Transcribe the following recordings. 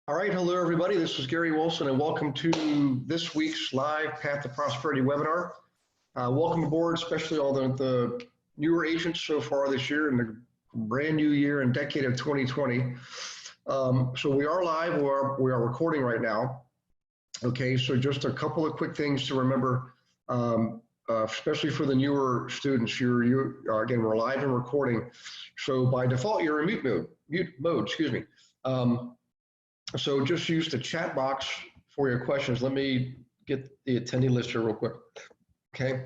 All right, hello everybody. This is Gary Wilson and welcome to this week's live Path to Prosperity webinar. Welcome aboard, especially all the newer agents so far this year in the brand new year and decade of 2020. So we are live, we are recording right now. Okay, so just a couple of quick things to remember, especially for the newer students. Again, we're live and recording. So by default, you're in mute mode, excuse me. So just use the chat box for your questions. Let me get the attendee list here real quick. Okay.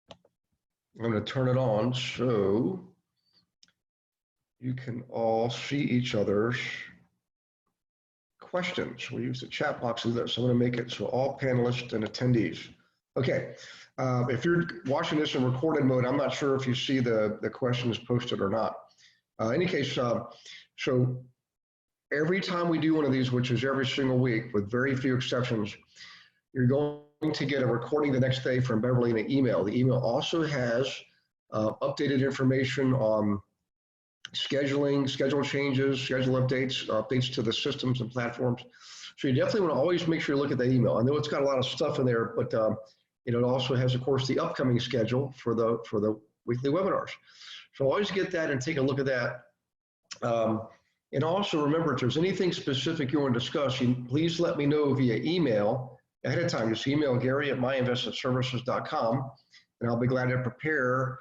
I'm going to turn it on so you can all see each other's questions. We use the chat box to do that, so I'm going to make it so all panelists and attendees. Okay. If you're watching this in recorded mode, I'm not sure if you see the questions posted or not. In any case, so every time we do one of these, which is every single week with very few exceptions, you're going to get a recording the next day from Beverly in an email. The email also has updated information on scheduling, schedule changes, schedule updates, updates to the systems and platforms. So you definitely want to always make sure you look at that email. I know it's got a lot of stuff in there, but it also has, of course, the upcoming schedule for the weekly webinars. So always get that and take a look at that. And also remember, if there's anything specific you want to discuss, please let me know via email ahead of time. Just email Gary at myinvestmentservices.com, and I'll be glad to prepare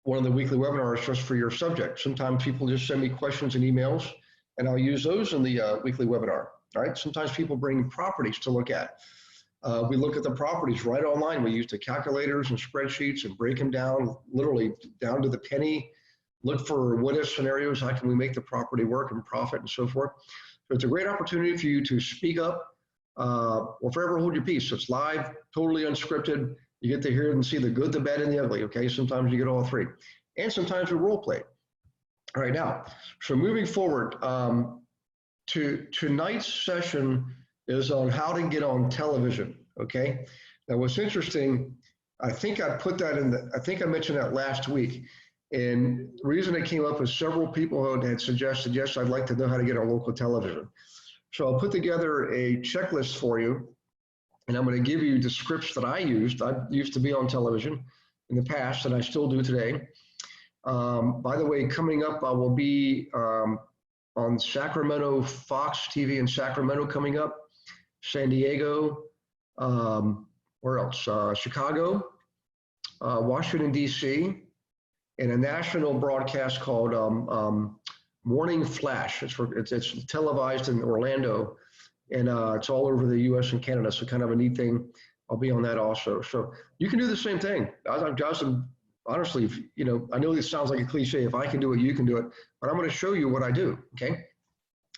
one of the weekly webinars just for your subject. Sometimes people just send me questions and emails, and I'll use those in the weekly webinar. All right. Sometimes people bring properties to look at. We look at the properties right online. We use the calculators and spreadsheets and break them down, literally down to the penny. Look for what-if scenarios, how can we make the property work and profit and so forth. So it's a great opportunity for you to speak up or forever hold your peace. So it's live, totally unscripted. You get to hear and see the good, the bad, and the ugly, okay? Sometimes you get all three. And sometimes we role play. All right, now, so moving forward, tonight's session is on how to get on television, okay? Now what's interesting, I think I put that I think I mentioned that last week. And the reason it came up is several people had suggested, yes, I'd like to know how to get on local television. So I'll put together a checklist for you, and I'm going to give you the scripts that I used. I used to be on television in the past, and I still do today. By the way, coming up, I will be on Sacramento, Fox TV in Sacramento coming up, San Diego, where else? Chicago, Washington, D.C., and a national broadcast called Morning Flash. It's televised in Orlando, and it's all over the U.S. and Canada. So kind of a neat thing. I'll be on that also. So you can do the same thing. Honestly, I know this sounds like a cliche. If I can do it, you can do it. But I'm going to show you what I do. Okay.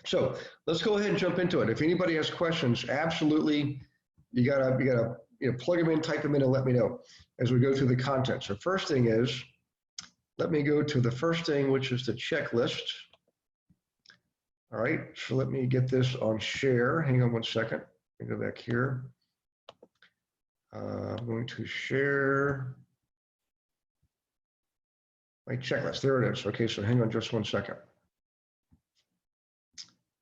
So let's go ahead and jump into it. If anybody has questions, absolutely, you gotta plug them in, type them in, and let me know as we go through the content. So first thing is, let me go to the first thing, which is the checklist. All right, so let me get this on share. Hang on one second. Let me go back here. I'm going to share my checklist. There it is. Okay, so hang on just one second.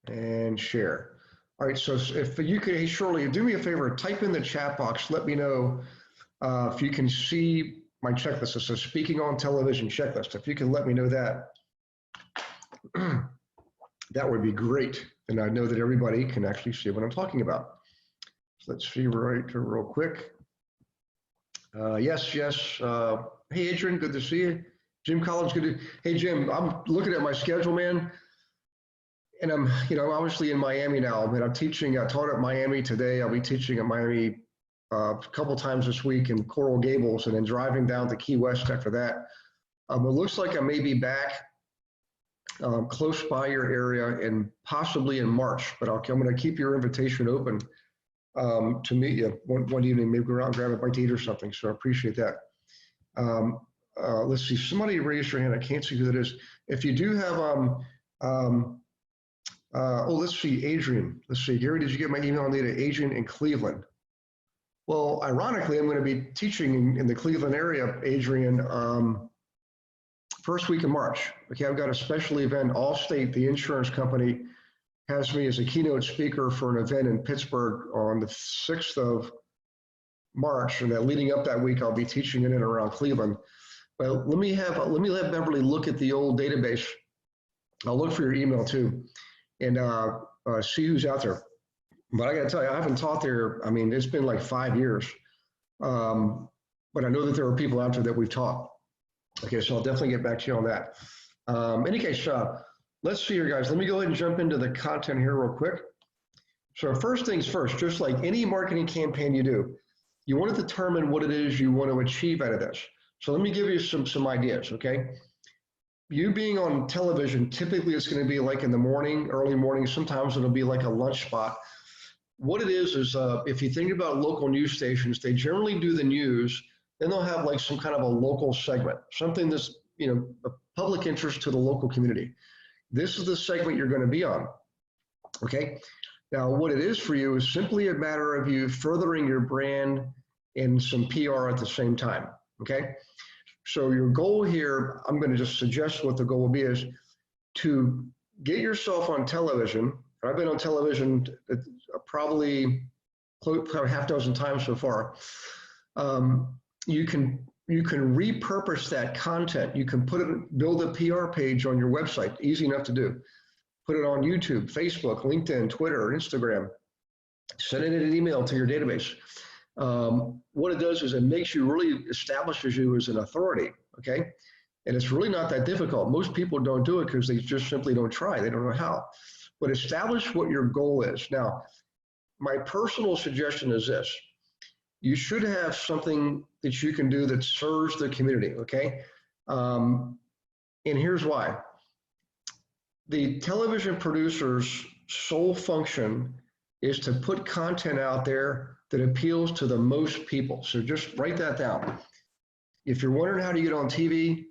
And share. All right, so if you could, hey, Shirley, do me a favor, type in the chat box. Let me know if you can see my checklist. It says speaking on television checklist. If you can let me know that, that would be great. And I know that everybody can actually see what I'm talking about. So let's see right here real quick. Yes. Hey, Adrian, good to see you. Jim Collins, hey, Jim, I'm looking at my schedule, man. And I'm, obviously in Miami now, and I'm teaching, I taught at Miami today. I'll be teaching at Miami a couple times this week in Coral Gables, and then driving down to Key West after that. It looks like I may be back close by your area and possibly in March, but I'm going to keep your invitation open to meet you one evening, maybe go out and grab a bite to eat or something. So I appreciate that. Let's see, somebody raised your hand. I can't see who that is. If you do have, let's see, Adrian. Let's see, Gary, did you get my email on to Adrian in Cleveland? Well, ironically, I'm going to be teaching in the Cleveland area, Adrian, first week of March. Okay, I've got a special event. Allstate, the insurance company, has me as a keynote speaker for an event in Pittsburgh on the 6th of March, and that leading up that week, I'll be teaching in and around Cleveland. But let me let Beverly look at the old database. I'll look for your email too, and see who's out there. But I got to tell you, I haven't taught there. I mean, it's been like 5 years, but I know that there are people out there that we've taught. Okay, so I'll definitely get back to you on that. Any case, let's see here, guys. Let me go ahead and jump into the content here real quick. So first things first, just like any marketing campaign you do, you want to determine what it is you want to achieve out of this. So let me give you some ideas, okay? You being on television, typically it's going to be like in the morning, early morning. Sometimes it'll be like a lunch spot. What it is if you think about local news stations, they generally do the news, then they'll have like some kind of a local segment, something that's, you know, a public interest to the local community. This is the segment you're going to be on, okay? Now, what it is for you is simply a matter of you furthering your brand and some PR at the same time, okay? So your goal here, I'm going to just suggest what the goal will be, is to get yourself on television. I've been on television probably half dozen times so far. You can repurpose that content. You can build a PR page on your website, easy enough to do. Put it on YouTube, Facebook, LinkedIn, Twitter, Instagram. Send it in an email to your database. What it does is it makes you really establishes you as an authority, okay? And it's really not that difficult. Most people don't do it because they just simply don't try. They don't know how. But establish what your goal is. Now, my personal suggestion is this. You should have something that you can do that serves the community, okay? And here's why. The television producer's sole function is to put content out there that appeals to the most people. So just write that down. If you're wondering how to get on TV,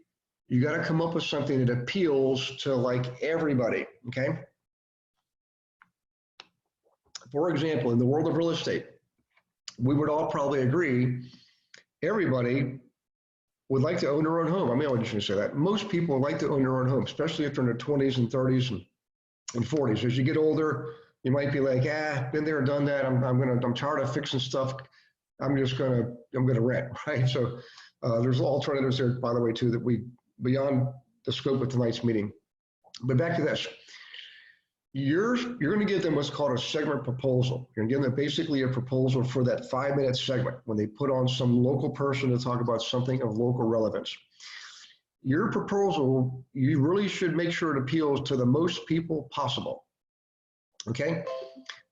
you got to come up with something that appeals to like everybody, okay? For example, in the world of real estate, we would all probably agree, everybody would like to own their own home. I mean, I just say that. Most people would like to own their own home, especially if they're in their 20s and 30s and 40s. As you get older, you might be like, been there, done that. I'm tired of fixing stuff. I'm gonna rent, right? So there's alternatives there, by the way, too, that beyond the scope of tonight's meeting. But back to this. You're going to give them what's called a segment proposal. You're going to give them basically a proposal for that 5-minute segment when they put on some local person to talk about something of local relevance. Your proposal, you really should make sure it appeals to the most people possible. Okay?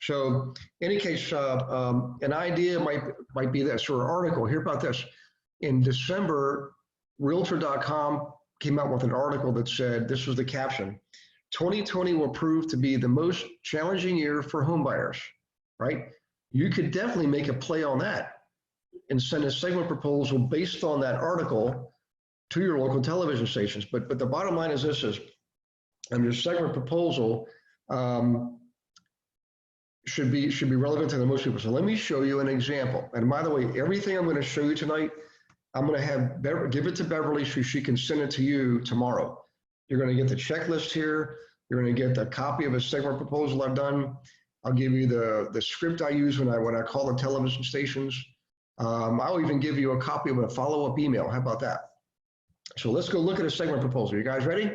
So in any case, an idea might be this, or an article. Hear about this. In December, Realtor.com came out with an article that said, this was the caption, 2020 will prove to be the most challenging year for home buyers, right? You could definitely make a play on that and send a segment proposal based on that article to your local television stations. But the bottom line is this is, your segment proposal should be relevant to the most people. So let me show you an example. And by the way, everything I'm going to show you tonight, I'm going to give it to Beverly so she can send it to you tomorrow. You're going to get the checklist here. You're going to get the copy of a segment proposal I've done. I'll give you the script I use when I call the television stations. I'll even give you a copy of a follow-up email. How about that? So let's go look at a segment proposal. You guys ready?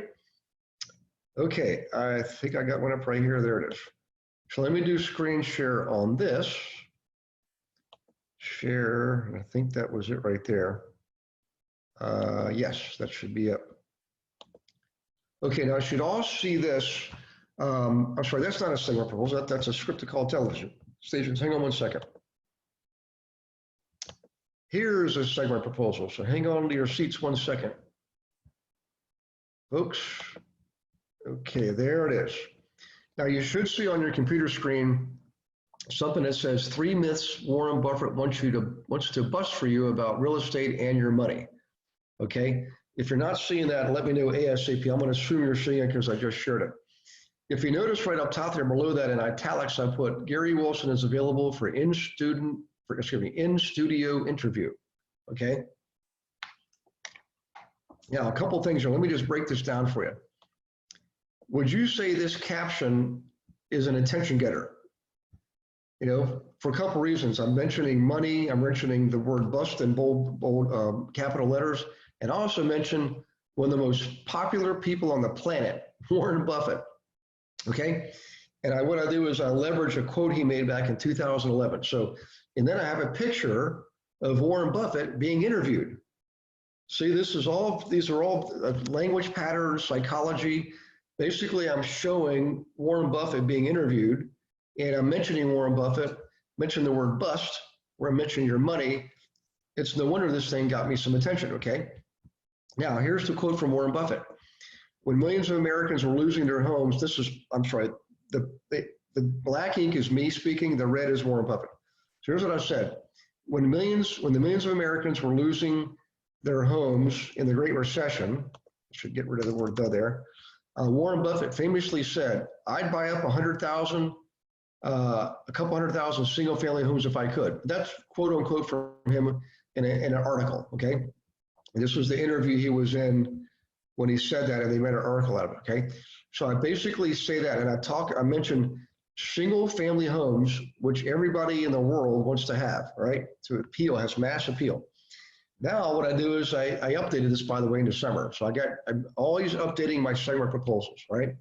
Okay, I think I got one up right here. There it is. So let me do screen share on this. Share, I think that was it right there. Yes, that should be up. Okay, now I should all see this. I'm sorry, that's not a segment proposal. That's a script to call television stations. Hang on one second. Here's a segment proposal. So hang on to your seats 1 second. Folks, okay, there it is. Now you should see on your computer screen something that says 3 myths Warren Buffett wants to bust for you about real estate and your money. Okay, if you're not seeing that, let me know ASAP. I'm going to assume you're seeing it because I just shared it. If you notice right up top there below that in italics, I put Gary Wilson is available for in-studio interview. Okay. Now, a couple things here. Let me just break this down for you. Would you say this caption is an attention getter. You know, for a couple reasons. I'm mentioning money. I'm mentioning the word bust in bold capital letters, and I also mention one of the most popular people on the planet, Warren Buffett. Okay, and what I do is I leverage a quote he made back in 2011. So, and then I have a picture of Warren Buffett being interviewed. See, these are all language patterns, psychology. Basically, I'm showing Warren Buffett being interviewed, and I'm mentioning Warren Buffett, mention the word bust, where I'm mentioning your money. It's no wonder this thing got me some attention, okay? Now, here's the quote from Warren Buffett. When millions of Americans were losing their homes, the black ink is me speaking, the red is Warren Buffett. So here's what I said. When the millions of Americans were losing their homes in the Great Recession, I should get rid of the word "the" there, Warren Buffett famously said, I'd buy up a couple hundred thousand single family homes if I could. That's quote unquote from him in an article, okay? And this was the interview he was in when he said that, and they made an article out of it, okay? So I basically say that, and I mentioned single family homes, which everybody in the world wants to have, right? To appeal, has mass appeal. Now what I do is I updated this, by the way, in December. So I'm always updating my segment proposals, right?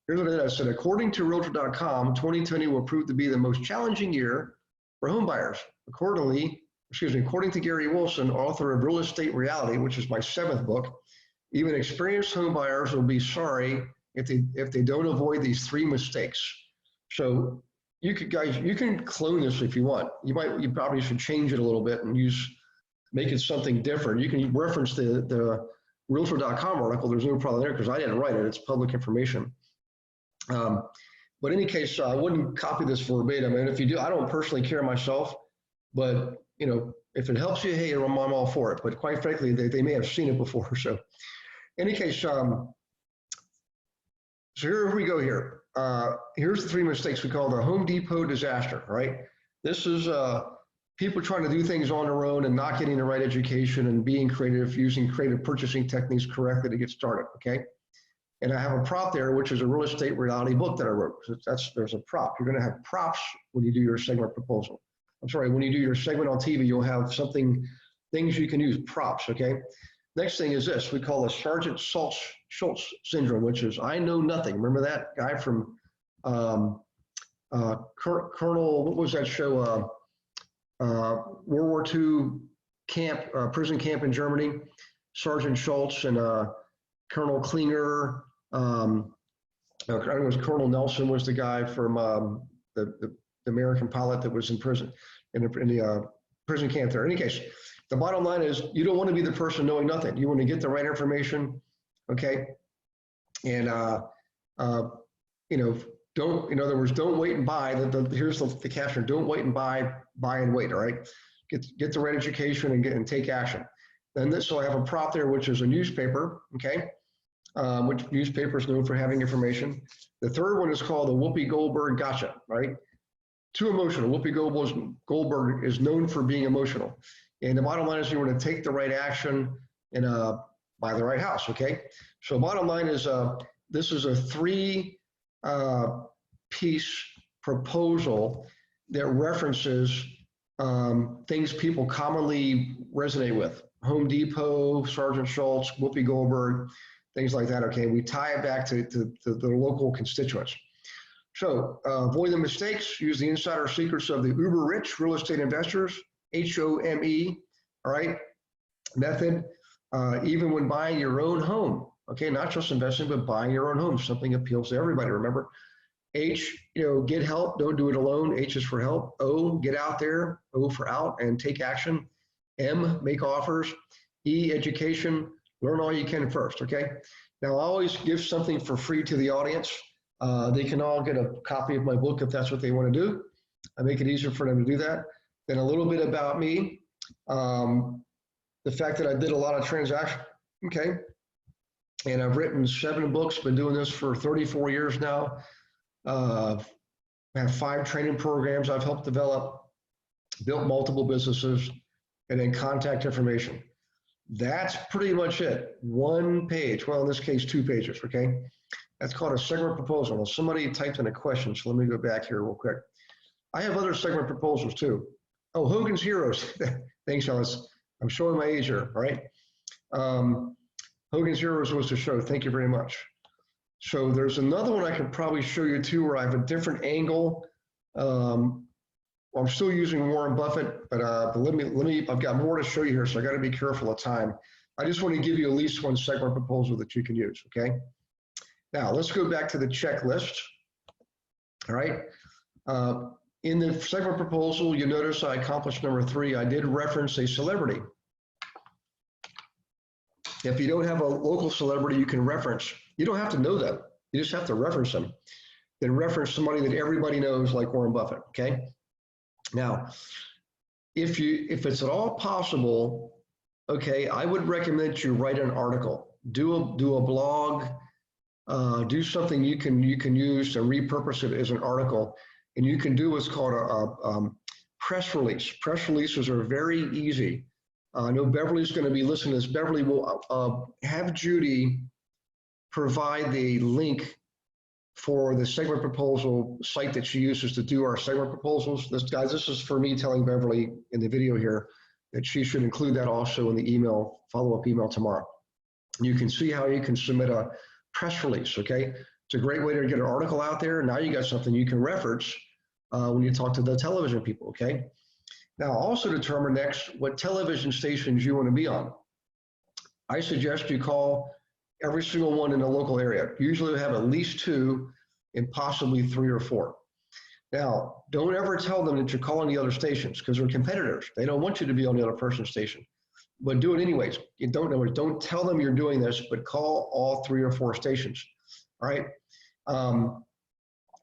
Here's what I did. I said, according to Realtor.com, 2020 will prove to be the most challenging year for home buyers. According to Gary Wilson, author of Real Estate Reality, which is my 7th book, even experienced home buyers will be sorry if they don't avoid these 3 mistakes. So you can clone this if you want. You probably should change it a little bit and make it something different. You can reference the Realtor.com article. There's no problem there because I didn't write it. It's public information. But in any case, I wouldn't copy this verbatim. And if you do, I don't personally care myself, but you know, if it helps you, hey, I'm all for it. But quite frankly, they may have seen it before. So in any case, so here we go here. Here's the 3 mistakes we call the Home Depot disaster, right? This is people trying to do things on their own and not getting the right education and being creative, using creative purchasing techniques correctly to get started, okay? And I have a prop there, which is a real estate reality book that I wrote. So there's a prop. You're gonna have props when you do your segment proposal. I'm sorry, when you do your segment on TV, you'll have things you can use, props, okay? Next thing is this, we call the Sergeant Schultz syndrome, which is I know nothing. Remember that guy from Colonel, what was that show? World War II camp, prison camp in Germany, Sergeant Schultz and Colonel Klinger, I think it was Colonel Nelson was the guy from the American pilot that was in prison, in the prison camp there. In any case, the bottom line is you don't want to be the person knowing nothing. You want to get the right information, okay? And, you know, in other words, don't wait and buy. Here's the caption, don't wait and buy and wait, all right? Get the right education and take action. Then so I have a prop there, which is a newspaper, okay? Which newspaper is known for having information. The third one is called the Whoopi Goldberg gotcha, right? Too emotional. Whoopi Goldberg is known for being emotional. And the bottom line is you want to take the right action and buy the right house, okay? So bottom line is this is a 3-piece proposal that references things people commonly resonate with. Home Depot, Sergeant Schultz, Whoopi Goldberg, things like that, okay? We tie it back to the local constituents. So avoid the mistakes, use the insider secrets of the uber rich real estate investors, HOME, all right, method, even when buying your own home, okay? Not just investing, but buying your own home. Something appeals to everybody, remember? H, get help, don't do it alone. H is for help. O, get out there. O for out and take action. M, make offers. E, education, learn all you can first, okay? Now, I always give something for free to the audience. They can all get a copy of my book if that's what they want to do. I make it easier for them to do that. Then a little bit about me. The fact that I did a lot of transactions, okay? And I've written 7 books, been doing this for 34 years now. I have 5 training programs I've helped develop, built multiple businesses, and then contact information. That's pretty much it. 1 page, well, in this case, 2 pages, okay? That's called a segment proposal. Well, somebody typed in a question, so let me go back here real quick. I have other segment proposals too. Oh, Hogan's Heroes. Thanks, Alice. I'm showing my age here, all right? Hogan's Heroes was the show. Thank you very much. So there's another one I could probably show you too, where I have a different angle. I'm still using Warren Buffett, but let me, I've got more to show you here, so I got to be careful of time. I just want to give you at least one segment proposal that you can use, okay? Now, let's go back to the checklist, all right? In the segment proposal, you notice I accomplished number 3. I did reference a celebrity. If you don't have a local celebrity you can reference, you don't have to know them. You just have to reference them. Then reference somebody that everybody knows, like Warren Buffett, okay? Now, if it's at all possible, okay, I would recommend you write an article, do a blog, do something you can use to repurpose it as an article, and you can do what's called a press release. Press releases are very easy. I know Beverly's going to be listening to this. Beverly will have Judy provide the link for the segment proposal site that she uses to do our segment proposals. This is for me telling Beverly in the video here that she should include that also in the email, follow-up email tomorrow. You can see how you can submit a press release, okay? It's a great way to get an article out there. Now you got something you can reference when you talk to the television people, okay? Now also determine next what television stations you want to be on. I suggest you call every single one in the local area. Usually we have at least 2 and possibly 3 or 4. Now, don't ever tell them that you're calling the other stations because they're competitors. They don't want you to be on the other person's station, but do it anyways. You don't tell them you're doing this, but call all 3 or 4 stations, all right? I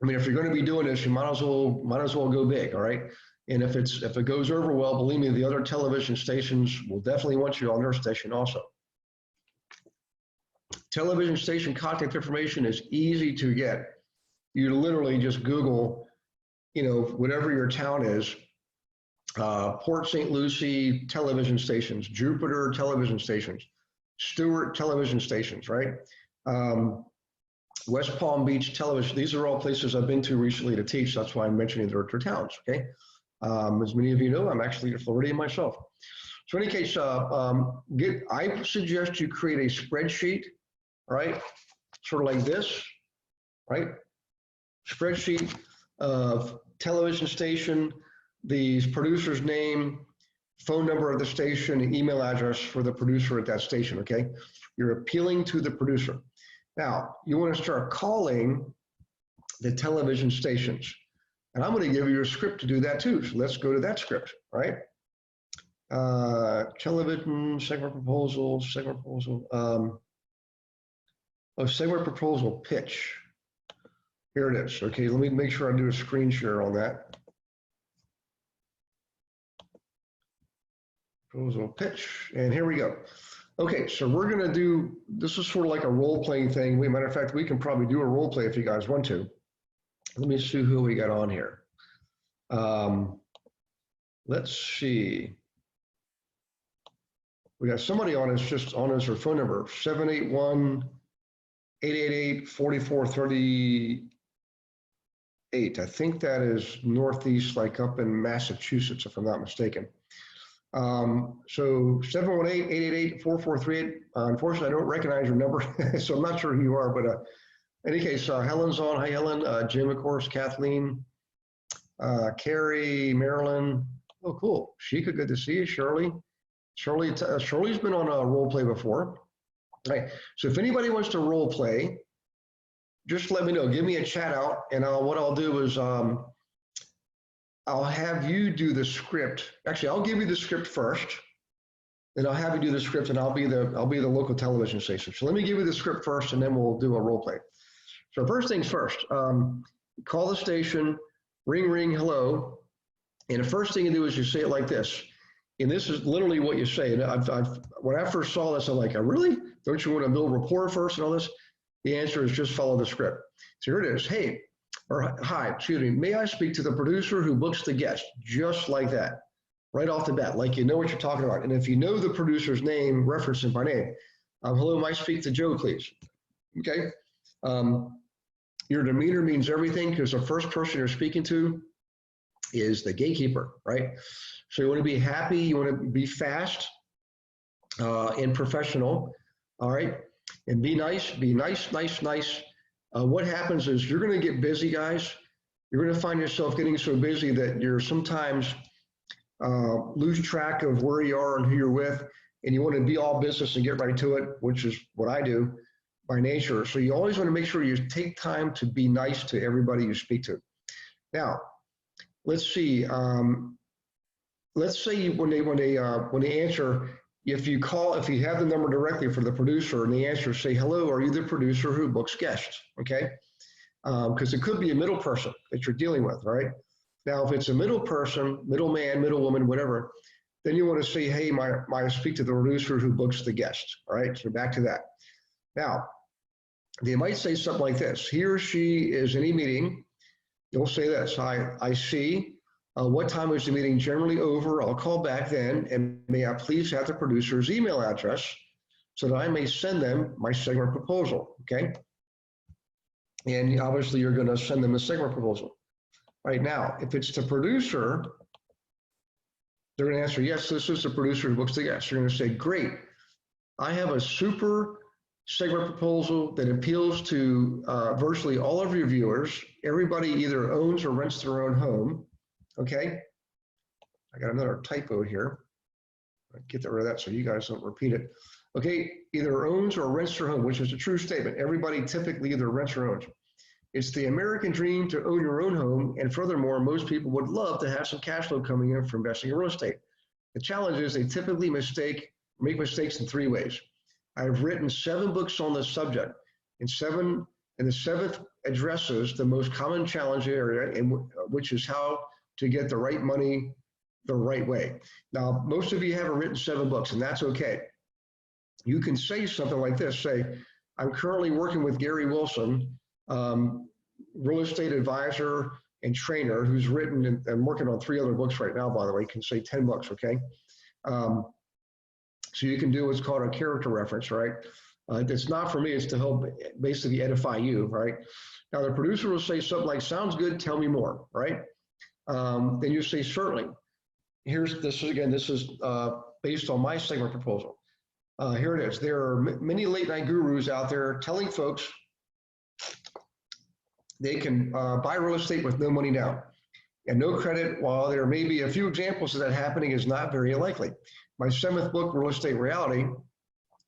mean, if you're going to be doing this, you might as well go big, all right? And if it goes over well, believe me, the other television stations will definitely want you on their station also. Television station contact information is easy to get. You literally just Google, whatever your town is, Port St. Lucie television stations, Jupiter television stations, Stewart television stations, right? West Palm Beach television. These are all places I've been to recently to teach. That's why I'm mentioning their towns, okay? As many of you know, I'm actually a Floridian myself. So in any case, I suggest you create a spreadsheet, right? Sort of like this, right? Spreadsheet of television station, the producer's name, phone number of the station, and email address for the producer at that station, okay? You're appealing to the producer. Now, you want to start calling the television stations. And I'm going to give you a script to do that too. So let's go to that script, right? Television, segment proposal, segment proposal pitch. Here it is. Okay, let me make sure I do a screen share on that. Proposal pitch, and here we go. Okay, so we're gonna do, this is sort of like a role-playing thing. Matter of fact, we can probably do a role play if you guys want to. Let me see who we got on here. Let's see. We got somebody on us, just on us, her phone number, 781-888-4438. I think that is Northeast, like up in Massachusetts, if I'm not mistaken. So 718-888-4438. Unfortunately, I don't recognize your number, so I'm not sure who you are, but in any case, Helen's on. Hi, Helen. Jim, of course, Kathleen, Carrie, Marilyn. Oh, cool. Sheikah, good to see you. Shirley. Shirley's been on a role play before. All right. So if anybody wants to role play, just let me know. Give me a chat out, and what I'll do is I'll have you do the script. Actually, I'll give you the script first, and I'll have you do the script, and I'll be the local television station. So let me give you the script first, and then we'll do a role play. So first things first, call the station, ring, ring, hello. And the first thing you do is you say it like this. And this is literally what you say. And when I first saw this, I'm like, really? Don't you want to build rapport first and all this? The answer is just follow the script. So here it is. Hey, or hi, excuse me, may I speak to the producer who books the guest? Just like that, right off the bat, like you know what you're talking about. And if you know the producer's name, reference him by name. Hello, may I speak to Joe, please? Okay. Your demeanor means everything, because the first person you're speaking to is the gatekeeper, right? So you want to be happy, you want to be fast and professional, all right? And be nice, nice. What happens is you're going to get busy, guys. You're going to find yourself getting so busy that you're sometimes lose track of where you are and who you're with, and you want to be all business and get right to it, which is what I do by nature. So you always want to make sure you take time to be nice to everybody you speak to. Now, let's see. Let's say when they answer, if you have the number directly for the producer and the answer, say, hello, are you the producer who books guests? Okay, because it could be a middle person that you're dealing with, right? Now, if it's a middle person, middle man, middle woman, whatever, then you want to say, hey, I speak to the producer who books the guests, all right? So back to that. Now, they might say something like this. He or she is in a meeting. You'll say this, I see. What time is the meeting generally over? I'll call back then, and may I please have the producer's email address so that I may send them my segment proposal, okay? And obviously you're gonna send them the segment proposal. Right now, if it's the producer, they're gonna answer, yes, this is the producer who books the guest. You're gonna say, great, I have a super segment proposal that appeals to virtually all of your viewers. Everybody either owns or rents their own home. Okay, I got another typo here. I'll get rid of that so you guys don't repeat it. Okay, either owns or rents their home, which is a true statement. Everybody typically either rents or owns. It's the American dream to own your own home, and furthermore, most people would love to have some cash flow coming in from investing in real estate. The challenge is they typically make mistakes in 3 ways. I've written 7 books on this subject, and the 7th addresses the most common challenge area, which is how to get the right money the right way. Now, most of you haven't written 7 books, and that's okay. You can say something like this, say, I'm currently working with Gary Wilson, real estate advisor and trainer, who's written, and I'm working on 3 other books right now, by the way. You can say 10 books, okay? So you can do what's called a character reference, right? It's not for me, it's to help basically edify you, right? Now the producer will say something like, sounds good, tell me more, right? Then you say, certainly. This is based on my segment proposal. Here it is. There are many late night gurus out there telling folks they can buy real estate with no money down and no credit. While there may be a few examples of that happening, is not very likely. My 7th book, Real Estate Reality,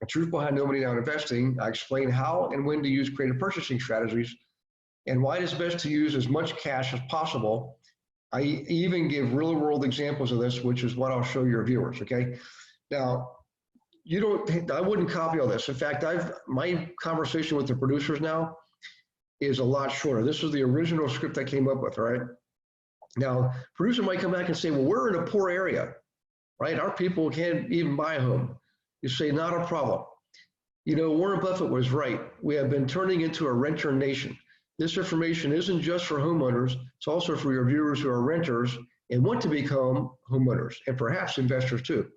The Truth Behind No Money Down Investing, I explain how and when to use creative purchasing strategies and why it is best to use as much cash as possible. I even give real world examples of this, which is what I'll show your viewers, okay? Now, I wouldn't copy all this. In fact, my conversation with the producers now is a lot shorter. This is the original script I came up with, right? Now, producer might come back and say, well, we're in a poor area, right? Our people can't even buy a home. You say, not a problem. You know, Warren Buffett was right. We have been turning into a renter nation. This information isn't just for homeowners, it's also for your viewers who are renters and want to become homeowners, and perhaps investors too.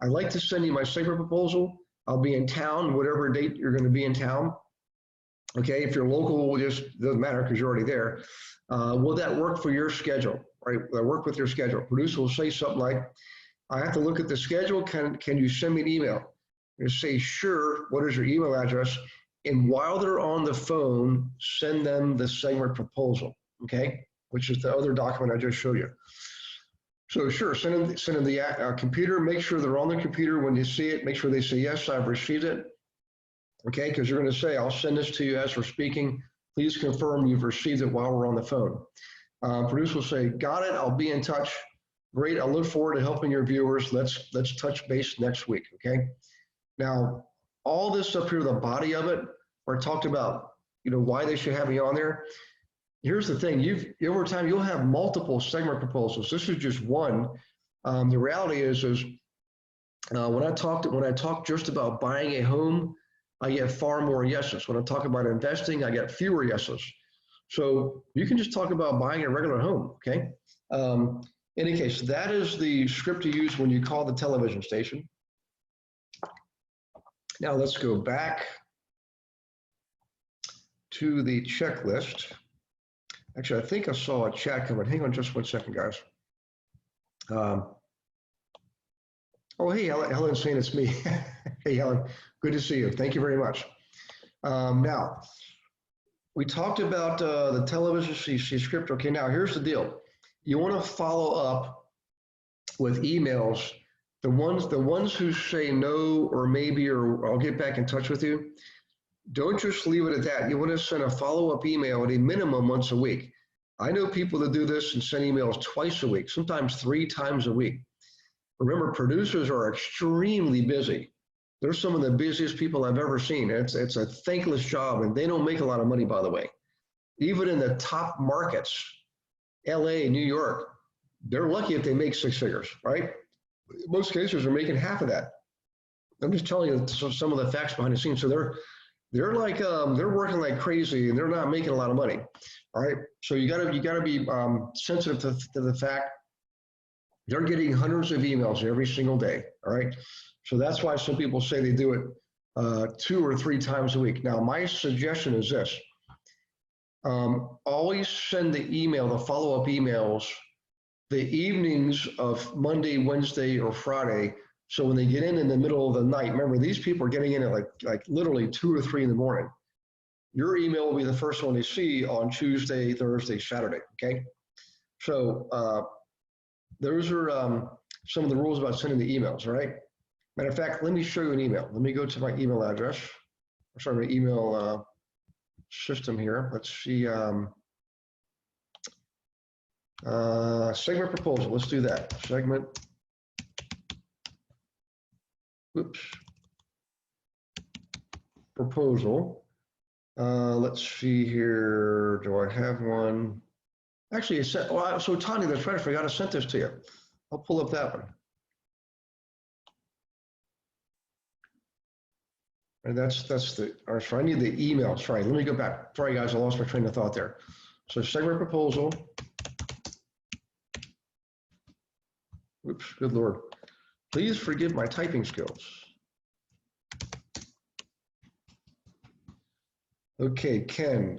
I'd like to send you my segment proposal. I'll be in town, whatever date you're going to be in town. Okay, if you're local, it just doesn't matter because you're already there. Will that work for your schedule? Right, will that work with your schedule? Producer will say something like, I have to look at the schedule. Can you send me an email? You say, sure, what is your email address? And while they're on the phone, send them the segment proposal, okay? Which is the other document I just showed you. So sure, send them the computer, make sure they're on the computer when you see it, make sure they say, yes, I've received it, okay? Because you're gonna say, I'll send this to you as we're speaking. Please confirm you've received it while we're on the phone. Producer will say, got it, I'll be in touch. Great, I look forward to helping your viewers. Let's touch base next week, okay? Now, all this up here, the body of it, where I talked about, you know, why they should have me on there. Here's the thing, over time, you'll have multiple segment proposals. This is just one. The reality is when I talk just about buying a home, I get far more yeses. When I talk about investing, I get fewer yeses. So you can just talk about buying a regular home, okay? In any case, that is the script to use when you call the television station. Now let's go back. to the checklist. Actually, I think I saw a chat coming. Hang on just one second, guys. Oh, hey, Helen's saying it's me. Hey, Helen, good to see you. Thank you very much. Now, we talked about the television CC script. Okay, now here's the deal. You want to follow up with emails. The ones who say no or maybe or I'll get back in touch with you. Don't just leave it at that. You want to send a follow-up email at a minimum once a week. I know people that do this and send emails twice a week, sometimes 3 times a week. Remember, producers are extremely busy. They're some of the busiest people I've ever seen. It's a thankless job, and they don't make a lot of money, by the way. Even in the top markets, LA, New York, they're lucky if they make 6 figures, right? Most cases are making half of that. I'm just telling you some of the facts behind the scenes. So they're like they're working like crazy, and they're not making a lot of money. All right, so you gotta be sensitive to the fact they're getting hundreds of emails every single day. All right, so that's why some people say they do it 2 or 3 times a week. Now, my suggestion is this: always send the email, the follow-up emails, the evenings of Monday, Wednesday, or Friday. So when they get in the middle of the night, remember, these people are getting in at like literally 2 or 3 in the morning. Your email will be the first one they see on Tuesday, Thursday, Saturday, okay? So those are some of the rules about sending the emails, all right? Matter of fact, let me show you an email. Let me go to my email address. I'm sorry, my email system here. Let's see, segment proposal, let's do that. Segment, oops, proposal. Let's see here, do I have one? Actually, so Tanya, that's right, I forgot to send this to you. I'll pull up that one. And that's the, all right, so I need the email, sorry, let me go back. Sorry guys, I lost my train of thought there. So segment proposal. Oops, good Lord. Please forgive my typing skills. Okay, Ken,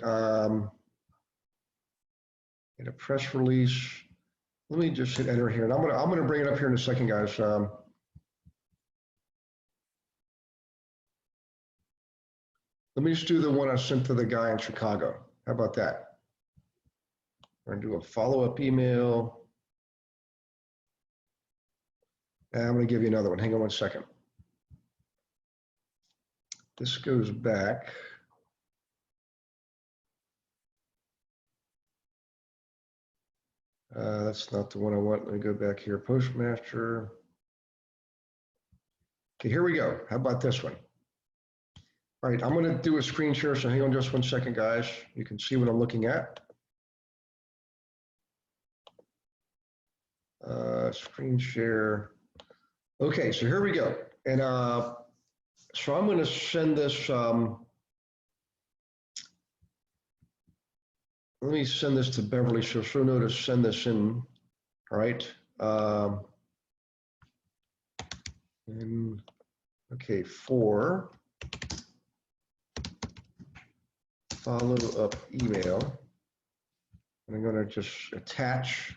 get a press release. Let me just hit enter here, and I'm gonna bring it up here in a second, guys. Let me just do the one I sent to the guy in Chicago. How about that? We're gonna do a follow-up email. And I'm gonna give you another one. Hang on one second. This goes back. That's not the one I want. Let me go back here. Postmaster. Okay, here we go. How about this one? All right, I'm going to do a screen share, so hang on just one second, guys. You can see what I'm looking at. Screen share. Okay, so here we go. And so I'm going to send this. Let me send this to Beverly, so she'll know to send this in. All right. And okay, for follow-up email, and I'm going to just attach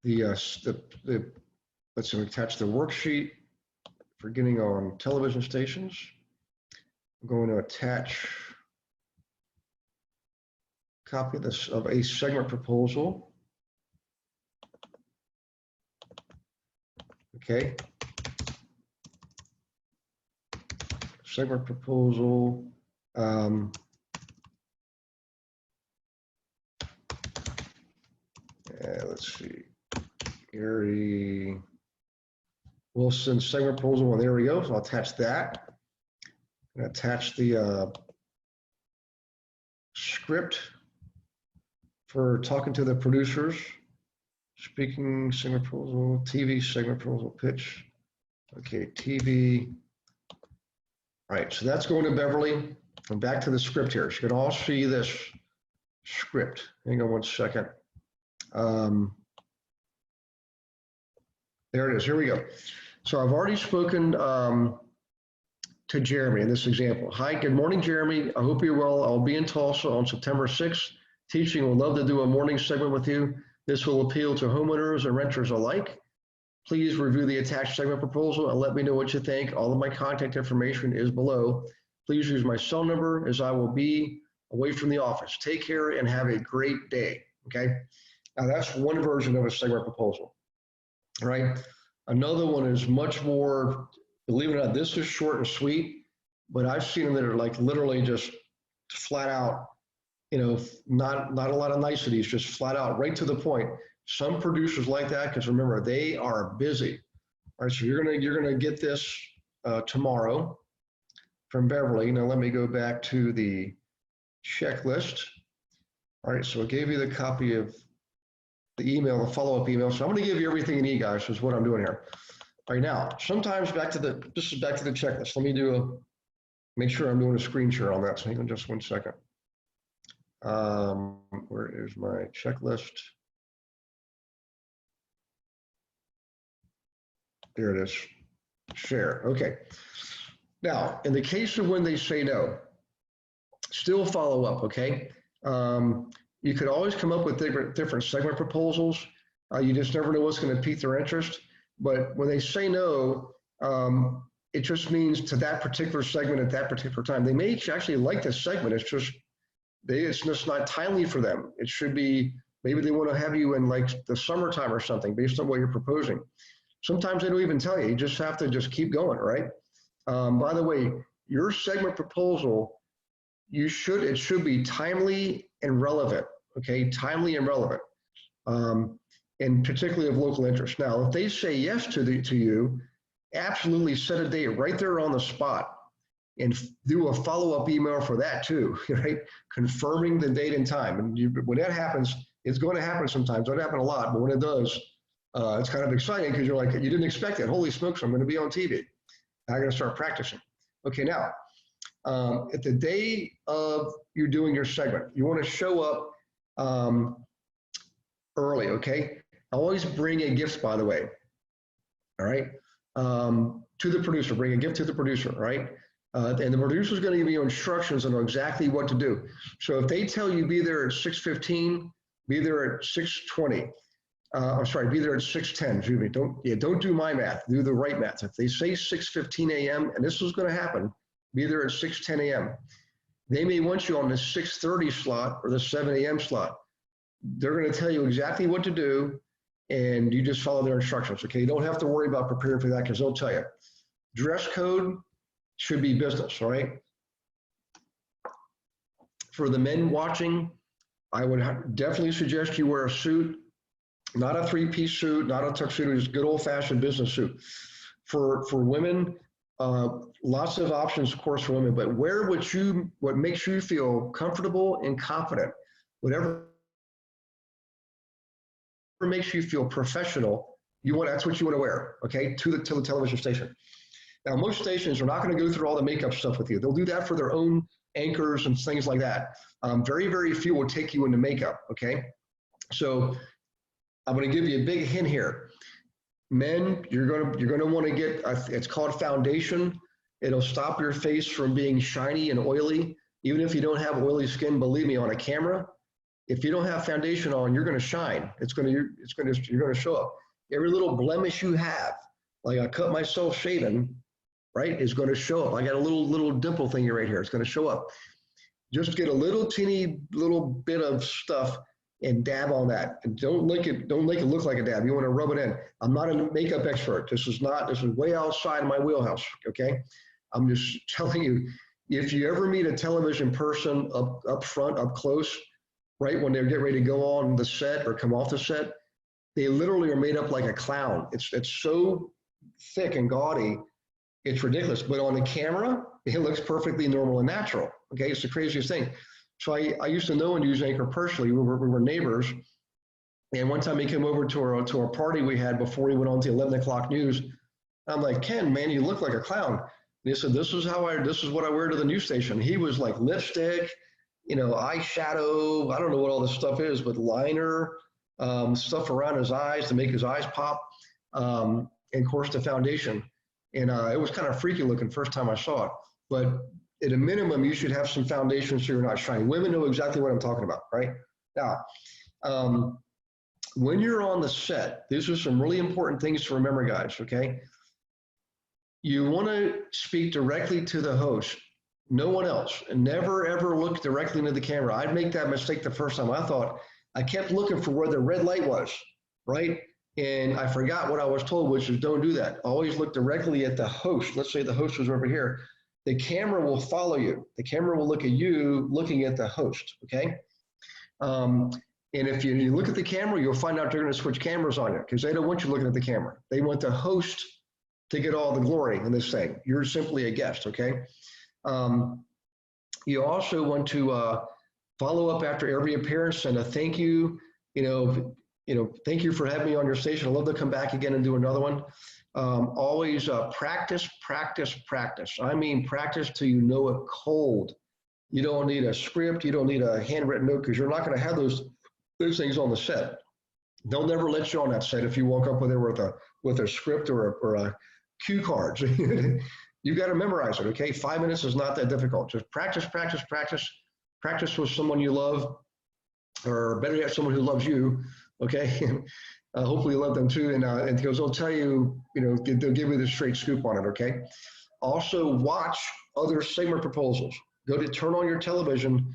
let's attach the worksheet for getting on television stations. I'm going to attach a copy of this of a segment proposal. Okay. Segment proposal. Let's see. Gary Wilson segment proposal. Well, there we go. So I'll attach that. And attach the script for talking to the producers. Speaking segment proposal, TV segment proposal pitch. Okay, TV. All right, so that's going to Beverly. And back to the script here. So you can all see this script. Hang on one second. There it is. Here we go. So I've already spoken to Jeremy in this example. Hi, good morning, Jeremy. I hope you're well. I'll be in Tulsa on September 6th. Teaching, would love to do a morning segment with you. This will appeal to homeowners and renters alike. Please review the attached segment proposal and let me know what you think. All of my contact information is below. Please use my cell number as I will be away from the office. Take care and have a great day, okay? Now that's one version of a segment proposal, right? Another one is much more, believe it or not, this is short and sweet, but I've seen them that are like literally just flat out, you know, not a lot of niceties, just flat out, right to the point. Some producers like that because remember, they are busy. All right, so you're gonna get this tomorrow from Beverly. Now let me go back to the checklist. All right, so I gave you the copy of the email, the follow-up email. So I'm gonna give you everything you need, guys, is what I'm doing here. All right, now, sometimes this is back to the checklist. Let me make sure I'm doing a screen share on that. So hang on just 1 second. Where is my checklist? There it is, share, okay. Now, in the case of when they say no, still follow up, okay? You could always come up with different segment proposals. You just never know what's gonna pique their interest. But when they say no, it just means to that particular segment at that particular time. They may actually like this segment, it's just not timely for them. It should be, maybe they wanna have you in like the summertime or something based on what you're proposing. Sometimes they don't even tell you. You just have to just keep going, right? By the way, your segment proposal, it should be timely and relevant, okay? Timely and relevant, and particularly of local interest. Now, if they say yes to you, absolutely set a date right there on the spot and do a follow-up email for that too, right? Confirming the date and time. And when that happens, it's going to happen sometimes. It doesn't happen a lot, but when it does, it's kind of exciting because you're like, you didn't expect it. Holy smokes, I'm going to be on TV. I'm going to start practicing. Okay, now, at the day of you doing your segment, you want to show up early, okay? Always bring a gift, by the way, all right? To the producer, bring a gift to the producer, right? And the producer is going to give you instructions on exactly what to do. So if they tell you be there at 6:15, be there at 6:20. Be there at 6:10, excuse me. Don't do my math, do the right math. If they say 6:15 a.m., and this is gonna happen, be there at 6:10 a.m. They may want you on the 6:30 slot or the 7 a.m. slot. They're gonna tell you exactly what to do, and you just follow their instructions, okay? You don't have to worry about preparing for that because they'll tell you. Dress code should be business, all right? For the men watching, I would definitely suggest you wear a suit. Not a 3-piece suit, not a tuxedo, just good old-fashioned business suit. For women, lots of options, of course, for women, but wear what makes you feel comfortable and confident. Whatever makes you feel professional, that's what you want to wear, okay, to the television station. Now, most stations are not going to go through all the makeup stuff with you. They'll do that for their own anchors and things like that. Very, very few will take you into makeup, okay? So I'm going to give you a big hint here. Men, you're going to want to get, it's called foundation. It'll stop your face from being shiny and oily. Even if you don't have oily skin, believe me, on a camera, if you don't have foundation on, you're going to shine. You're going to show up. Every little blemish you have, like I cut myself shaving, right, is going to show up. I got a little dimple thing right here. It's going to show up. Just get a little teeny little bit of stuff and dab on that. And don't make it look like a dab. You want to rub it in. I'm not a makeup expert. This is way outside of my wheelhouse, okay? I'm just telling you, if you ever meet a television person up front, up close, right, when they're getting ready to go on the set or come off the set, they literally are made up like a clown. It's so thick and gaudy, it's ridiculous. But on the camera, it looks perfectly normal and natural, okay? It's the craziest thing. So I used to know a news anchor personally. We were neighbors. And one time he came over to our party we had before he went on to 11 o'clock news. I'm like, Ken, man, you look like a clown. And he said, this is what I wear to the news station. He was like lipstick, eyeshadow, I don't know what all this stuff is, but liner, stuff around his eyes to make his eyes pop. and of course the foundation. And it was kind of freaky looking first time I saw it. But at a minimum, you should have some foundation so you're not shiny. Women know exactly what I'm talking about, right? Now, when you're on the set, these are some really important things to remember, guys, okay? You want to speak directly to the host, no one else, and never ever look directly into the camera. I'd make that mistake the first time. I kept looking for where the red light was, right? And I forgot what I was told, which is don't do that. Always look directly at the host. Let's say the host was over here. The camera will follow you. The camera will look at you looking at the host, okay? And if you look at the camera, you'll find out they're going to switch cameras on you because they don't want you looking at the camera. They want the host to get all the glory in this thing. You're simply a guest, okay? You also want to follow up after every appearance and a thank you. Thank you for having me on your station. I'd love to come back again and do another one. Always practice, practice, practice. I mean, practice till you know it cold. You don't need a script. You don't need a handwritten note because you're not going to have those things on the set. They'll never let you on that set if you walk up there with a script or a cue card. You got to memorize it, okay? 5 minutes is not that difficult. Just practice, practice, practice. Practice with someone you love, or better yet, someone who loves you, okay? Hopefully you love them too, and because they'll tell you, they'll give you the straight scoop on it, okay? Also, watch other segment proposals. Turn on your television,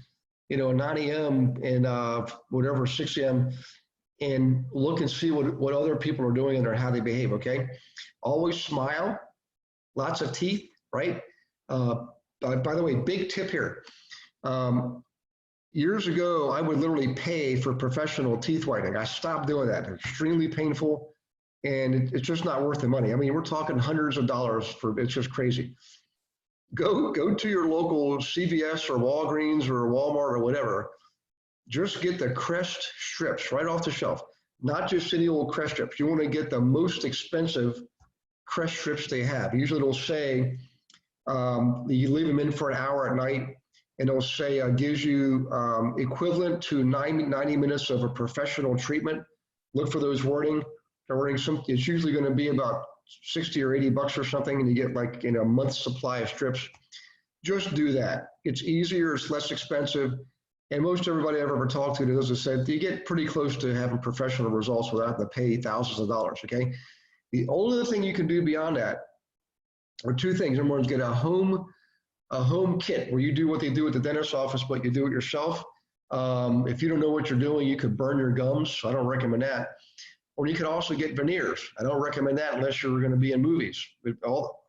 at 9 a.m. and whatever, 6 a.m., and look and see what other people are doing and how they behave, okay? Always smile, lots of teeth, right? By the way, big tip here. Years ago, I would literally pay for professional teeth whitening. I stopped doing that. It's extremely painful, and it's just not worth the money. I mean, we're talking hundreds of dollars it's just crazy. Go to your local CVS or Walgreens or Walmart or whatever. Just get the Crest strips right off the shelf, not just any old Crest strips. You want to get the most expensive Crest strips they have. Usually it'll say, you leave them in for an hour at night, and it'll say gives you equivalent to 90 minutes of a professional treatment. Look for those wording. It's usually going to be about 60 or 80 bucks or something, and you get like a month's supply of strips. Just do that. It's easier, it's less expensive, and most everybody I've ever talked to does is said you get pretty close to having professional results without having to pay thousands of dollars, okay? The only thing you can do beyond that are two things. Number one is get a home kit where you do what they do at the dentist's office, but you do it yourself. If you don't know what you're doing, you could burn your gums, so I don't recommend that. Or you could also get veneers. I don't recommend that unless you're going to be in movies.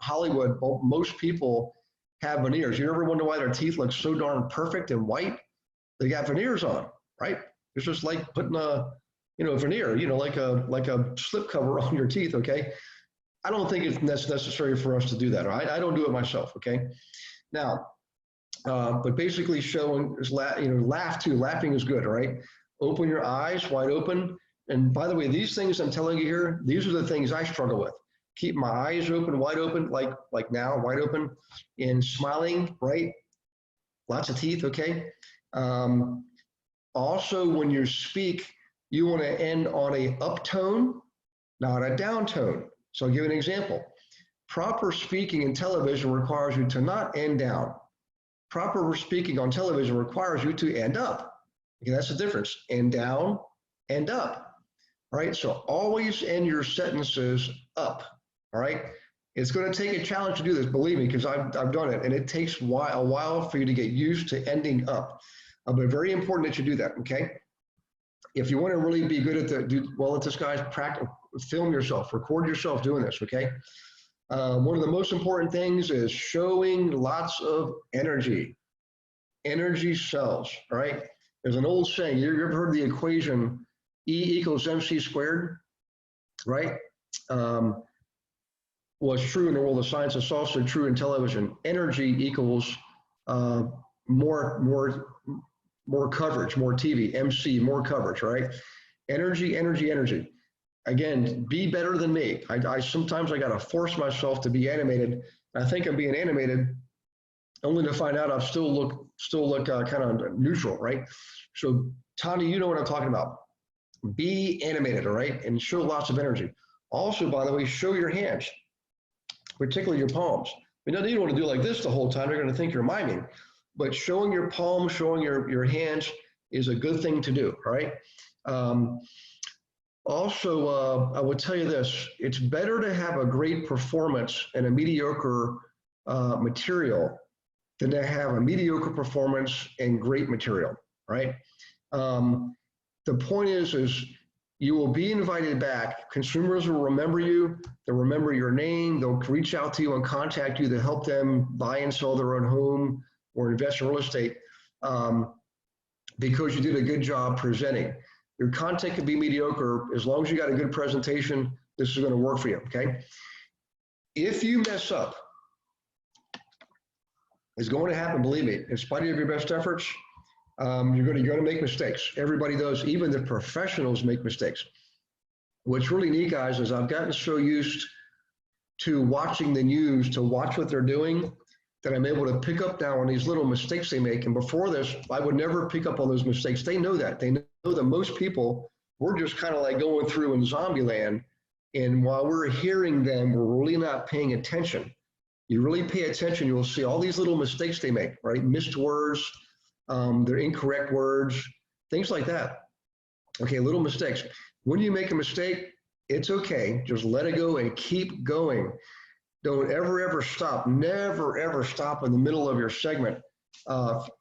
Hollywood, most people have veneers. You ever wonder why their teeth look so darn perfect and white? They got veneers on, right? It's just like putting a veneer, like a slip cover on your teeth, okay? I don't think it's necessary for us to do that. I don't do it myself, okay? Now, but basically showing is laugh too. Laughing is good, right? Open your eyes wide open. And by the way, these things I'm telling you here, these are the things I struggle with. Keep my eyes open, wide open, like now, wide open, and smiling, right? Lots of teeth, okay? Also, when you speak, you want to end on a up tone, not a down tone. So I'll give you an example. Proper speaking in television requires you to not end down. Proper speaking on television requires you to end up. Okay, that's the difference. End down, end up. All right, so always end your sentences up. All right, it's going to take a challenge to do this, believe me, because I've done it, and it takes a while for you to get used to ending up. But very important that you do that. Okay, if you want to really be good at do well at this, guys, practice, film yourself, record yourself doing this. Okay, one of the most important things is showing lots of energy. Energy sells. All right, there's an old saying. You ever heard the equation E equals MC squared, right? Was true in the world of science. It's also true in television. Energy equals more coverage, more TV. MC, more coverage, right? Energy, energy, energy. Again, be better than me. I sometimes I gotta force myself to be animated. I think I'm being animated, only to find out I still look kind of neutral, right? So Tony, you know what I'm talking about. Be animated, all right, and show lots of energy. Also, by the way, show your hands, particularly your palms. You don't want to do like this the whole time. They're going to think you're miming. But showing your palms, showing your hands is a good thing to do, all right? Also, I would tell you this, it's better to have a great performance and a mediocre material than to have a mediocre performance and great material, right? The point is you will be invited back. Consumers will remember you. They'll remember your name. They'll reach out to you and contact you to help them buy and sell their own home or invest in real estate because you did a good job presenting. Your content can be mediocre. As long as you got a good presentation, this is going to work for you, okay? If you mess up, it's going to happen, believe me. In spite of your best efforts, you're going to make mistakes. Everybody does. Even the professionals make mistakes. What's really neat, guys, is I've gotten so used to watching the news, to watch what they're doing, that I'm able to pick up now on these little mistakes they make. And before this, I would never pick up on those mistakes. They know that. They know that most people, we're just kind of like going through in zombie land. And while we're hearing them, we're really not paying attention. You really pay attention, you'll see all these little mistakes they make, right? Missed words, their incorrect words, things like that. Okay, little mistakes. When you make a mistake, it's okay. Just let it go and keep going. Don't ever stop. Never, ever stop in the middle of your segment.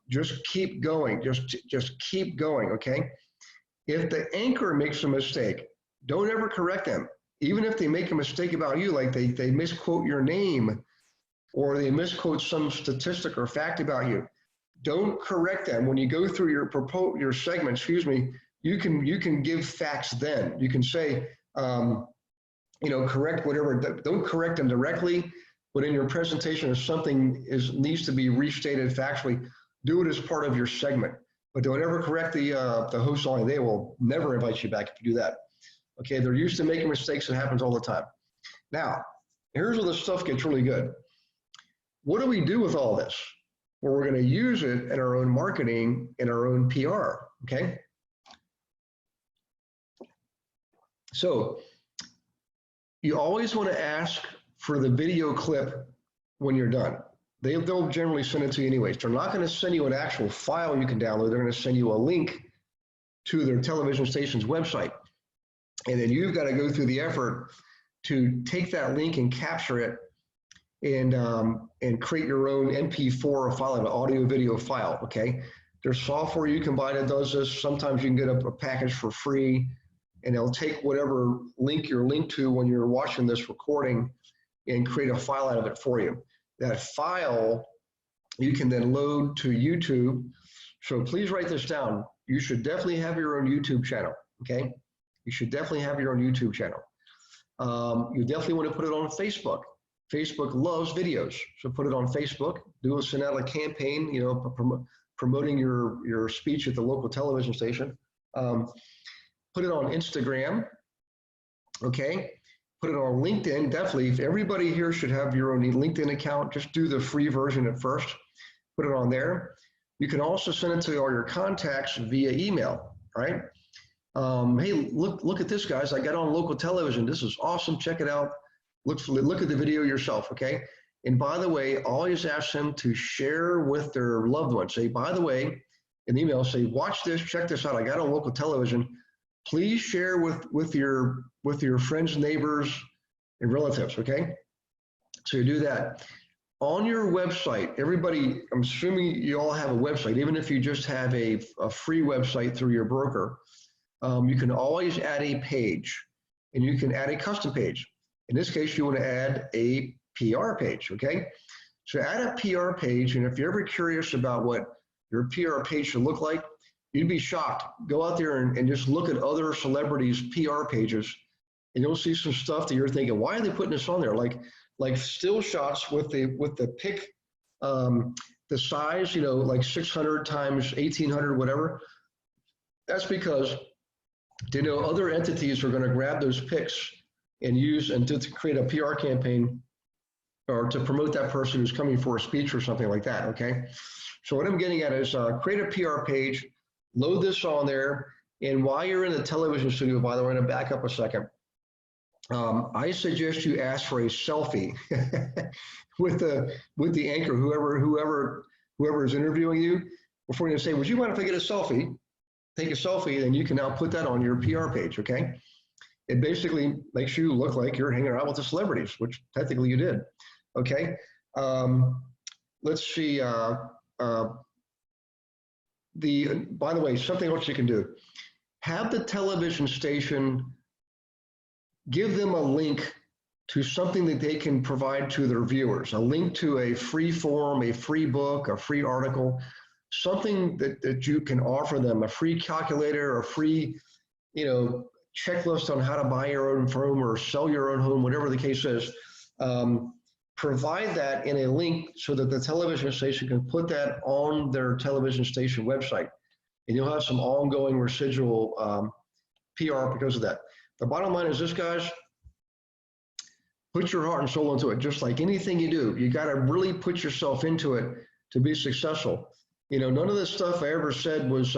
Just keep going. Just keep going, okay? If the anchor makes a mistake, don't ever correct them. Even if they make a mistake about you, like they misquote your name or they misquote some statistic or fact about you, don't correct them. When you go through your segment, you can give facts then. You can say, correct whatever. Don't correct them directly, but in your presentation, if something needs to be restated factually, do it as part of your segment. But don't ever correct the host only. They will never invite you back if you do that. Okay, they're used to making mistakes. It happens all the time. Now, here's where the stuff gets really good. What do we do with all this? Well, we're going to use it in our own marketing, in our own PR, okay? So you always want to ask for the video clip when you're done. They'll generally send it to you anyways. They're not going to send you an actual file you can download. They're going to send you a link to their television station's website. And then you've got to go through the effort to take that link and capture it and create your own MP4 file, an audio video file, okay? There's software you can buy that does this. Sometimes you can get a package for free, and they'll take whatever link you're linked to when you're watching this recording and create a file out of it for you. That file you can then load to YouTube. So please write this down. You should definitely have your own YouTube channel, okay? You should definitely have your own YouTube channel. You definitely want to put it on Facebook. Facebook loves videos, so put it on Facebook. Send out a campaign, promoting your speech at the local television station. Put it on Instagram, okay? Put it on LinkedIn, definitely. If everybody here should have your own LinkedIn account, just do the free version at first. Put it on there. You can also send it to all your contacts via email, right? Hey, look at this, guys. I got on local television. This is awesome. Check it out. Look at the video yourself, okay? And by the way, always ask them to share with their loved ones. Say, by the way, in the email, say, watch this, check this out. I got on local television. Please share with your friends, neighbors, and relatives, okay? So you do that. On your website, everybody, I'm assuming you all have a website, even if you just have a free website through your broker, you can always add a page, and you can add a custom page. In this case, you want to add a PR page, okay? So add a PR page, and if you're ever curious about what your PR page should look like, you'd be shocked. Go out there and just look at other celebrities' PR pages, and you'll see some stuff that you're thinking, why are they putting this on there? Like still shots with the pic, the size, like 600 times 1800, whatever. That's because they know other entities are going to grab those pics and use and to create a PR campaign or to promote that person who's coming for a speech or something like that, okay? So what I'm getting at is create a PR page, load this on there, and while you're in the television studio, by the way, I'm going to back up a second. I suggest you ask for a selfie with the anchor, whoever is interviewing you, before you say, "Would you mind if I get a selfie?" Take a selfie, and you can now put that on your PR page. Okay, it basically makes you look like you're hanging out with the celebrities, which technically you did. Okay, let's see. By the way, something else you can do: have the television station give them a link to something that they can provide to their viewers, a link to a free form, a free book, a free article, something that you can offer them, a free calculator, a free, checklist on how to buy your own home or sell your own home, whatever the case is. Provide that in a link so that the television station can put that on their television station website. And you'll have some ongoing residual PR because of that. The bottom line is this, guys: put your heart and soul into it. Just like anything you do, you got to really put yourself into it to be successful. None of this stuff I ever said was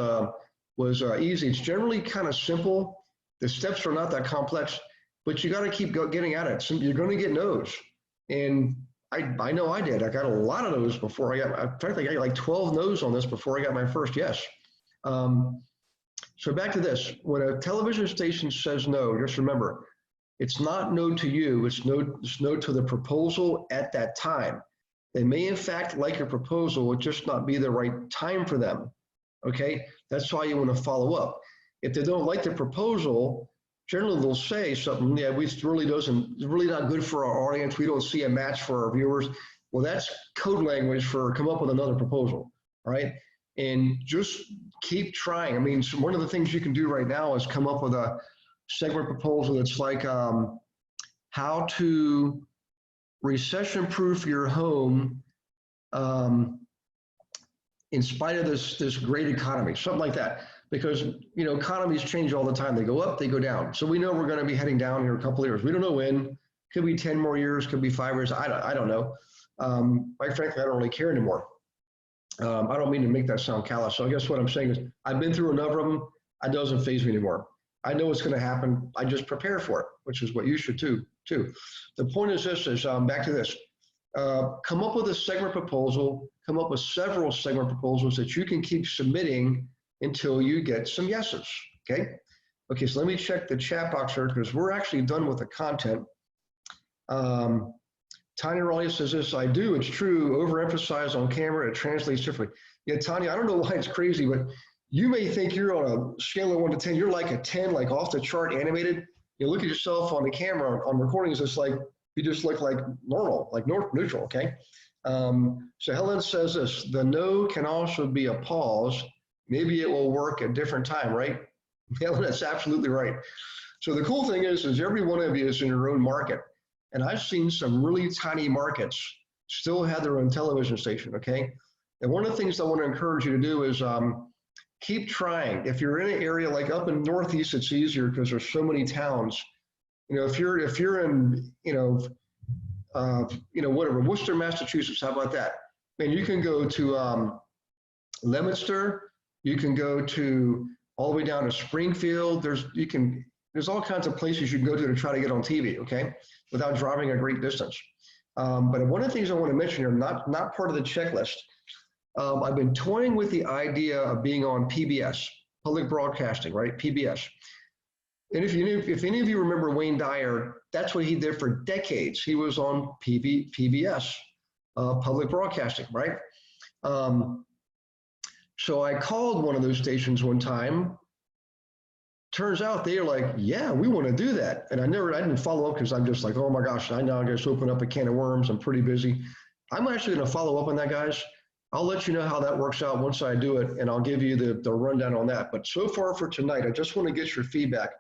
easy. It's generally kind of simple. The steps are not that complex, but you got to keep getting at it. So you're going to get no's. And I know I did. I got a lot of no's before I got like 12 no's on this before I got my first yes. So back to this: when a television station says no, just remember, it's not no to you, it's no to the proposal at that time. They may in fact like your proposal, it just not be the right time for them. Okay, that's why you want to follow up. If they don't like the proposal, generally they'll say something, yeah, it's really not good for our audience, we don't see a match for our viewers. Well, that's code language for come up with another proposal, right? And just keep trying. I mean, so one of the things you can do right now is come up with a segment proposal that's like how to recession-proof your home in spite of this great economy, something like that. Because economies change all the time. They go up, they go down. So we know we're going to be heading down here a couple of years. We don't know when. Could be 10 more years. Could be 5 years. I don't know. Quite frankly, I don't really care anymore. I don't mean to make that sound callous. So I guess what I'm saying is I've been through enough of them. It doesn't faze me anymore. I know what's going to happen. I just prepare for it, which is what you should do too. The point is this: back to this. Come up with a segment proposal. Come up with several segment proposals that you can keep submitting until you get some yeses. Okay. Okay. So let me check the chat box here because we're actually done with the content. Tanya Raleigh says this: I do, it's true, overemphasize on camera, it translates differently. Yeah, Tanya, I don't know why it's crazy, but you may think you're on a scale of 1 to 10, you're like a 10, like off the chart animated. You look at yourself on the camera, on recordings, it's like, you just look like normal, like neutral, okay? So Helen says this: the no can also be a pause. Maybe it will work at a different time, right? Helen, that's absolutely right. So the cool thing is every one of you is in your own market. And I've seen some really tiny markets still have their own television station, okay? And one of the things I want to encourage you to do is keep trying. If you're in an area like up in Northeast, it's easier because there's so many towns. If you're in, whatever, Worcester, Massachusetts, how about that? And you can go to Leominster, you can go to all the way down to Springfield. There's all kinds of places you can go to try to get on TV, okay, without driving a great distance. But one of the things I want to mention here, not part of the checklist, I've been toying with the idea of being on PBS, public broadcasting, right, PBS. And if any of you remember Wayne Dyer, that's what he did for decades. He was on PBS, public broadcasting, right? So I called one of those stations one time. Turns out they're like, yeah, we want to do that. And I didn't follow up because I'm just like, oh my gosh, I know I just opened up a can of worms. I'm pretty busy. I'm actually going to follow up on that, guys. I'll let you know how that works out once I do it, and I'll give you the rundown on that. But so far for tonight, I just want to get your feedback.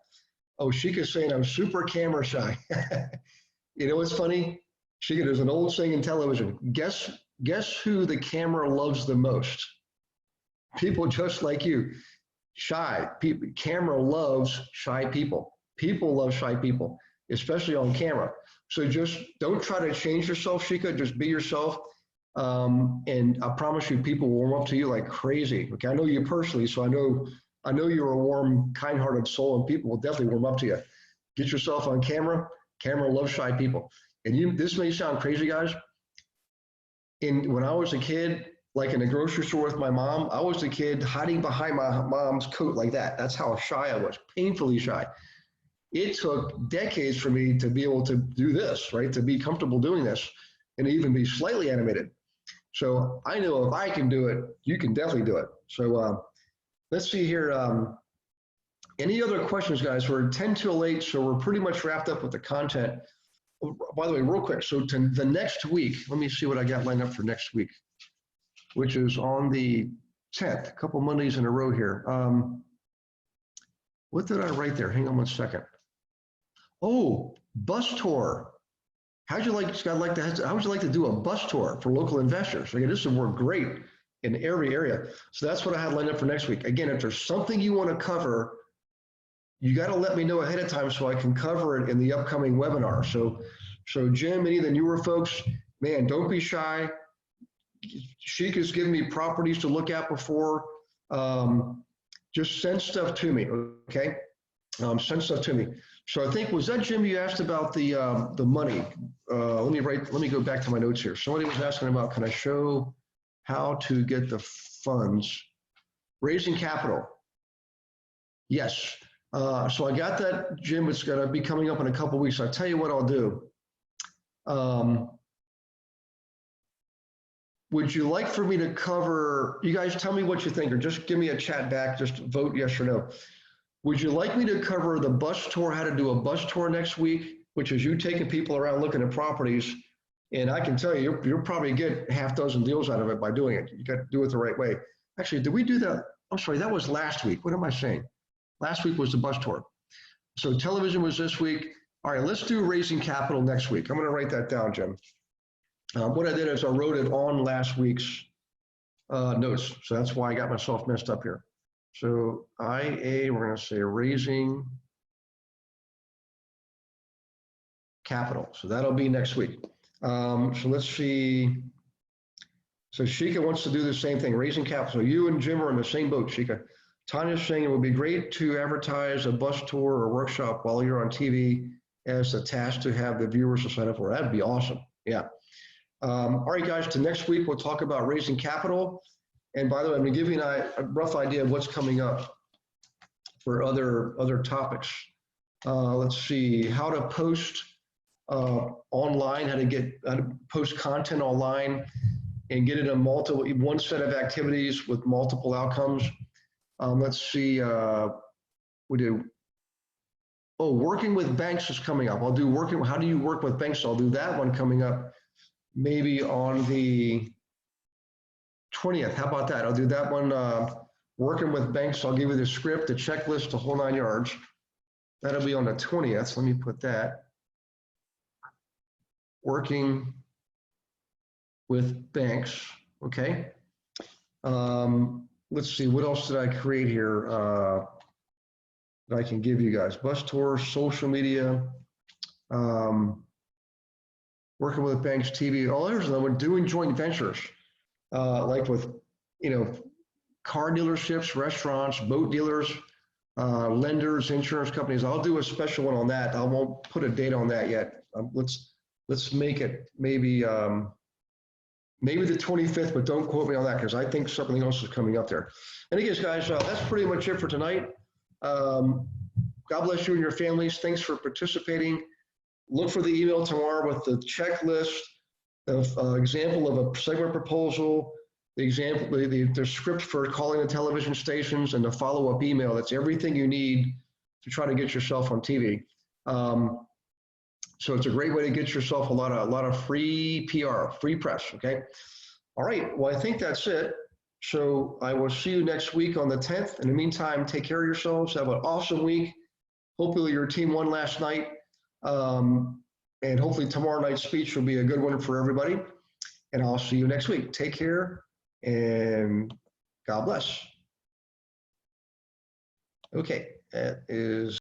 Oh, Sheikah's saying I'm super camera shy. You know what's funny? Sheikah, there's an old saying in television. Guess who the camera loves the most? People just like you. Shy people. Camera loves shy people. People love shy people, especially on camera. So just don't try to change yourself, Sheikah. Just be yourself. And I promise you, people will warm up to you like crazy. Okay, I know you personally, so I know you're a warm, kind-hearted soul, and people will definitely warm up to you. Get yourself on camera, Camera loves shy people. And this may sound crazy, guys. When I was a kid, like in the grocery store with my mom, I was the kid hiding behind my mom's coat like that. That's how shy I was, painfully shy. It took decades for me to be able to do this, right? To be comfortable doing this and even be slightly animated. So I know if I can do it, you can definitely do it. So let's see here. Any other questions, guys? We're 10 till 8, so we're pretty much wrapped up with the content. Oh, by the way, real quick, so to the next week, let me see what I got lined up for next week, which is on the 10th, a couple Mondays in a row here. What did I write there? Hang on one second. Oh, bus tour. How would you like to do a bus tour for local investors? Again, this would work great in every area. So that's what I had lined up for next week. Again, if there's something you want to cover, you got to let me know ahead of time so I can cover it in the upcoming webinar. So Jim, any of the newer folks, man, don't be shy. Sheikah's given me properties to look at before. Just send stuff to me, okay? Send stuff to me. So I think, was that Jim you asked about the money? Let me go back to my notes here. Somebody was asking about, can I show how to get the funds? Raising capital. Yes. So I got that, Jim. It's going to be coming up in a couple weeks. I'll tell you what I'll do. Would you like for me to cover, you guys tell me what you think, or just give me a chat back, just vote yes or no. Would you like me to cover the bus tour, how to do a bus tour next week, which is you taking people around looking at properties? And I can tell you, you'll probably get half dozen deals out of it by doing it. You got to do it the right way. Actually, did we do that? I'm sorry, that was last week. What am I saying? Last week was the bus tour. So television was this week. All right, let's do raising capital next week. I'm going to write that down, Jim. What I did is I wrote it on last week's notes. So that's why I got myself messed up here. So IA, we're going to say raising capital. So that'll be next week. So let's see. So Sheikah wants to do the same thing, raising capital. So you and Jim are in the same boat, Sheikah. Tanya's saying it would be great to advertise a bus tour or workshop while you're on TV as a task to have the viewers to sign up for. That'd be awesome. Yeah. All right, guys, to next week, we'll talk about raising capital. And by the way, I'm going to give you a rough idea of what's coming up for other topics. Let's see, how to post online, how to post content online and get it in one set of activities with multiple outcomes. Let's see, working with banks is coming up. I'll do how do you work with banks? I'll do that one coming up maybe on the 20th. How about that? I'll do that one, working with banks. I'll give you the script, the checklist, the whole 9 yards. That'll be on the 20th. Let me put that. Working with banks, okay. Let's see, what else did I create here that I can give you guys? Bus tours, social media, working with banks, TV, all others. And I'm doing joint ventures, like with, car dealerships, restaurants, boat dealers, lenders, insurance companies. I'll do a special one on that. I won't put a date on that yet. Let's make it maybe the 25th, but don't quote me on that because I think something else is coming up there. And anyways, guys, that's pretty much it for tonight. God bless you and your families. Thanks for participating. Look for the email tomorrow with the checklist of example of a segment proposal, the example, the script for calling the television stations, and the follow-up email. That's everything you need to try to get yourself on TV. So it's a great way to get yourself a lot of free PR, free press, okay? All right, well, I think that's it. So I will see you next week on the 10th. In the meantime, take care of yourselves. Have an awesome week. Hopefully your team won last night. And hopefully tomorrow night's speech will be a good one for everybody. And I'll see you next week. Take care and God bless. Okay, that is